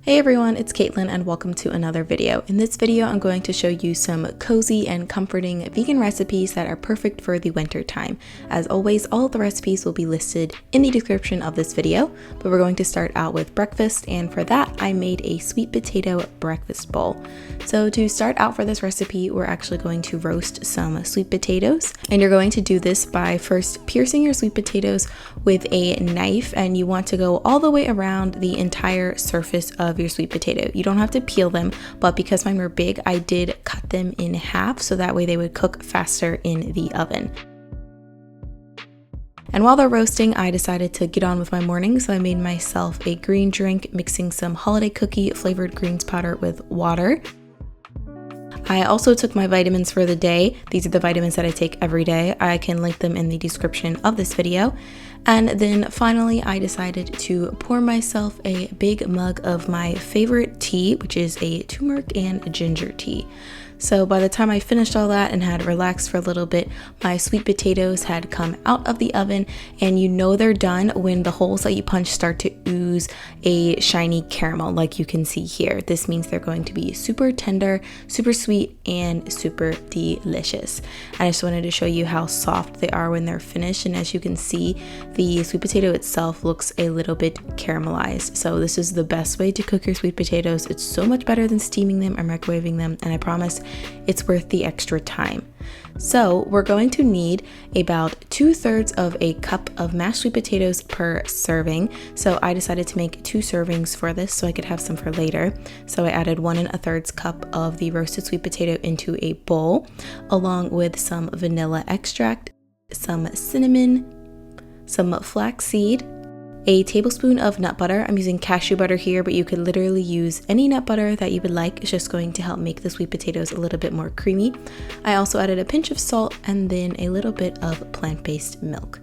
Hey everyone, it's Caitlin and welcome to another video. In this video, I'm going to show you some cozy and comforting vegan recipes that are perfect for the winter time. As always, all of the recipes will be listed in the description of this video, but we're going to start out with breakfast, and for that, I made a sweet potato breakfast bowl. So to start out for this recipe, we're actually going to roast some sweet potatoes, and you're going to do this by first piercing your sweet potatoes with a knife, and you want to go all the way around the entire surface of your sweet potato. You don't have to peel them, but because mine were big, I did cut them in half so that way they would cook faster in the oven. And while they're roasting, I decided to get on with my morning, so I made myself a green drink, mixing some holiday cookie flavored greens powder with water. I also took my vitamins for the day. These are the vitamins that I take every day. I can link them in the description of this video. And then finally, I decided to pour myself a big mug of my favorite tea, which is a turmeric and ginger tea. So by the time I finished all that and had relaxed for a little bit, my sweet potatoes had come out of the oven, and you know they're done when the holes that you punch start to ooze a shiny caramel like you can see here. This means they're going to be super tender, super sweet, and super delicious. I just wanted to show you how soft they are when they're finished, and as you can see, the sweet potato itself looks a little bit caramelized. So this is the best way to cook your sweet potatoes. It's so much better than steaming them or microwaving them, and I promise it's worth the extra time. So we're going to need about 2/3 of a cup of mashed sweet potatoes per serving. So I decided to make 2 servings for this so I could have some for later. So I added 1 1/3 cup of the roasted sweet potato into a bowl, along with some vanilla extract, some cinnamon, some flaxseed, a tablespoon of nut butter. I'm using cashew butter here, but you could literally use any nut butter that you would like. It's just going to help make the sweet potatoes a little bit more creamy. I also added a pinch of salt and then a little bit of plant-based milk.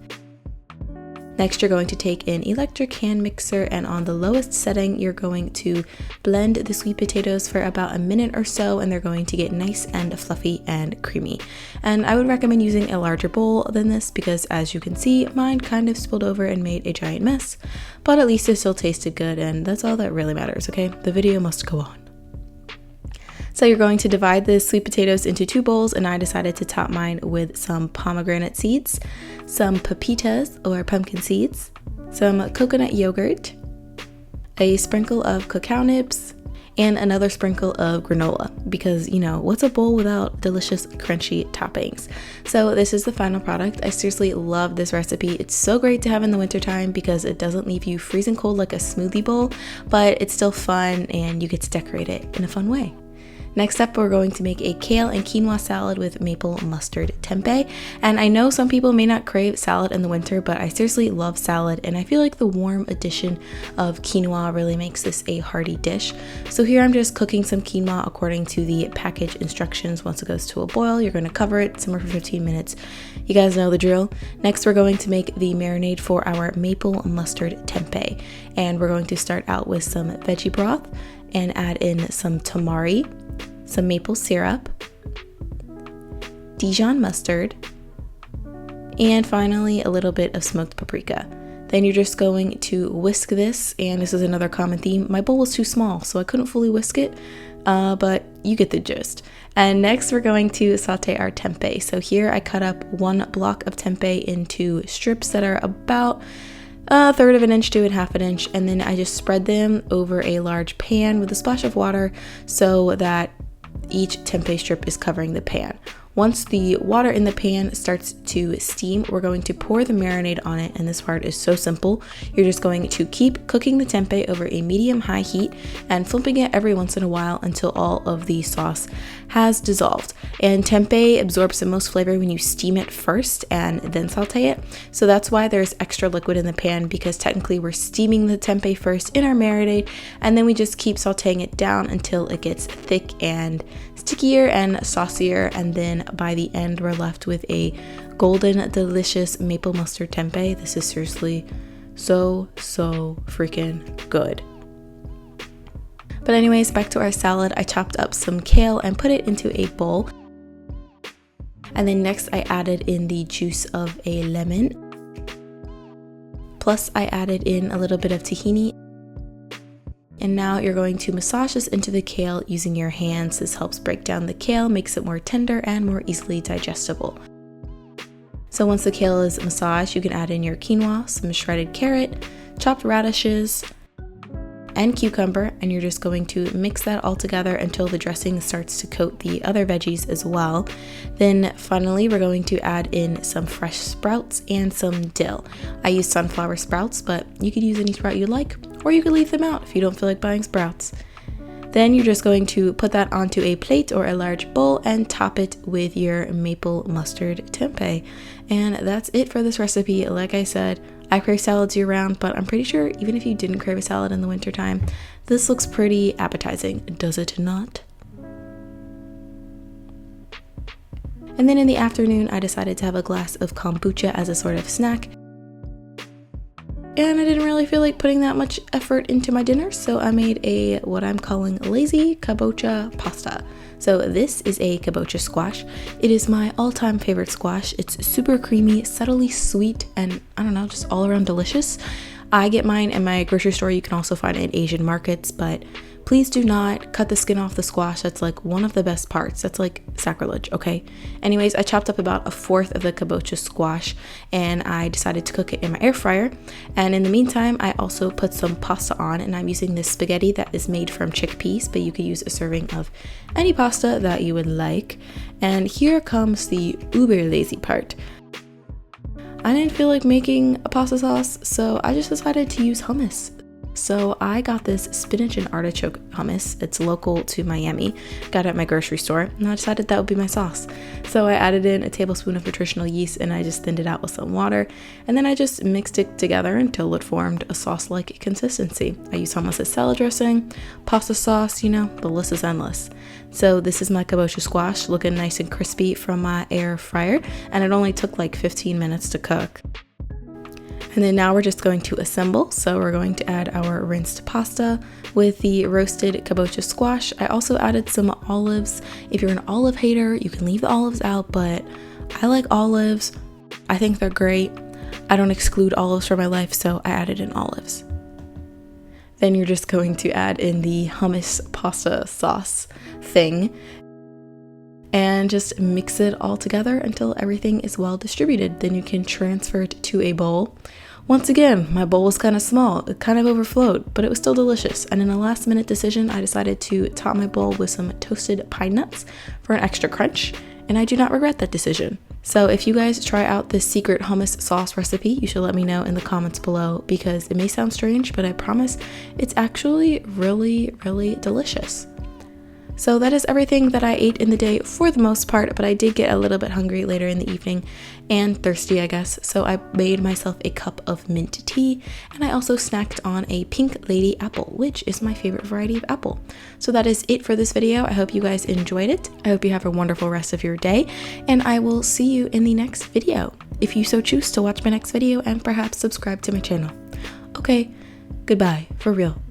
Next, you're going to take an electric hand mixer, and on the lowest setting, you're going to blend the sweet potatoes for about a minute or so, and they're going to get nice and fluffy and creamy. And I would recommend using a larger bowl than this because, as you can see, mine kind of spilled over and made a giant mess, but at least it still tasted good, and that's all that really matters, okay? The video must go on. So you're going to divide the sweet potatoes into 2 bowls, and I decided to top mine with some pomegranate seeds, some pepitas or pumpkin seeds, some coconut yogurt, a sprinkle of cacao nibs, and another sprinkle of granola, because you know, what's a bowl without delicious crunchy toppings? So this is the final product. I seriously love this recipe. It's so great to have in the wintertime because it doesn't leave you freezing cold like a smoothie bowl, but it's still fun and you get to decorate it in a fun way. Next up, we're going to make a kale and quinoa salad with maple mustard tempeh. And I know some people may not crave salad in the winter, but I seriously love salad, and I feel like the warm addition of quinoa really makes this a hearty dish. So here I'm just cooking some quinoa according to the package instructions. Once it goes to a boil, you're going to cover it, simmer for 15 minutes. You guys know the drill. Next, we're going to make the marinade for our maple mustard tempeh. And we're going to start out with some veggie broth and add in some tamari, some maple syrup, Dijon mustard, and finally a little bit of smoked paprika. Then you're just going to whisk this, and this is another common theme. My bowl was too small, so I couldn't fully whisk it, but you get the gist. And next we're going to saute our tempeh. So here I cut up 1 block of tempeh into strips that are about 1/3 of an inch to 1/2 inch, and then I just spread them over a large pan with a splash of water so that each tempeh strip is covering the pan. Once the water in the pan starts to steam, we're going to pour the marinade on it, and this part is so simple. You're just going to keep cooking the tempeh over a medium-high heat and flipping it every once in a while until all of the sauce has dissolved. And tempeh absorbs the most flavor when you steam it first and then saute it. So that's why there's extra liquid in the pan, because technically we're steaming the tempeh first in our marinade, and then we just keep sauteing it down until it gets thick and stickier and saucier, and then by the end we're left with a golden delicious maple mustard tempeh. This is seriously so freaking good. But anyways, back to our salad. I chopped up some kale and put it into a bowl, and then next I added in the juice of a lemon, plus I added in a little bit of tahini And now you're going to massage this into the kale using your hands. This helps break down the kale, makes it more tender and more easily digestible. So once the kale is massaged, you can add in your quinoa, some shredded carrot, chopped radishes, and cucumber, and you're just going to mix that all together until the dressing starts to coat the other veggies as well. Then finally, we're going to add in some fresh sprouts and some dill. I use sunflower sprouts, but you could use any sprout you like, or you could leave them out if you don't feel like buying sprouts. Then you're just going to put that onto a plate or a large bowl and top it with your maple mustard tempeh. And that's it for this recipe. Like I said, I crave salads year round, but I'm pretty sure even if you didn't crave a salad in the wintertime, this looks pretty appetizing, does it not? And then in the afternoon, I decided to have a glass of kombucha as a sort of snack. And I didn't really feel like putting that much effort into my dinner, so I made what I'm calling lazy kabocha pasta. So this is a kabocha squash. It is my all-time favorite squash. It's super creamy, subtly sweet, and I don't know, just all around delicious. I get mine in my grocery store. You can also find it in Asian markets, but please do not cut the skin off the squash. That's like one of the best parts. That's like sacrilege, okay? Anyways, I chopped up about 1/4 of the kabocha squash and I decided to cook it in my air fryer. And in the meantime, I also put some pasta on, and I'm using this spaghetti that is made from chickpeas, but you could use a serving of any pasta that you would like. And here comes the uber lazy part. I didn't feel like making a pasta sauce, so I just decided to use hummus. So I got this spinach and artichoke hummus. It's local to Miami. Got it at my grocery store, and I decided that would be my sauce. So I added in a tablespoon of nutritional yeast, and I just thinned it out with some water. And then I just mixed it together until it formed a sauce-like consistency. I used hummus as salad dressing, pasta sauce, you know, the list is endless. So this is my kabocha squash, looking nice and crispy from my air fryer, and it only took like 15 minutes to cook. And then now we're just going to assemble. So we're going to add our rinsed pasta with the roasted kabocha squash. I also added some olives. If you're an olive hater, you can leave the olives out, but I like olives. I think they're great. I don't exclude olives from my life, so I added in olives. Then you're just going to add in the hummus pasta sauce thing and just mix it all together until everything is well distributed. Then you can transfer it to a bowl. Once again, my bowl was kind of small, it kind of overflowed, but it was still delicious. And in a last minute decision, I decided to top my bowl with some toasted pine nuts for an extra crunch, and I do not regret that decision. So if you guys try out this secret hummus sauce recipe, you should let me know in the comments below, because it may sound strange, but I promise it's actually really, really delicious. So that is everything that I ate in the day for the most part, but I did get a little bit hungry later in the evening and thirsty, I guess. So I made myself a cup of mint tea, and I also snacked on a pink lady apple, which is my favorite variety of apple. So that is it for this video. I hope you guys enjoyed it. I hope you have a wonderful rest of your day, and I will see you in the next video, if you so choose to watch my next video and perhaps subscribe to my channel. Okay, goodbye, for real.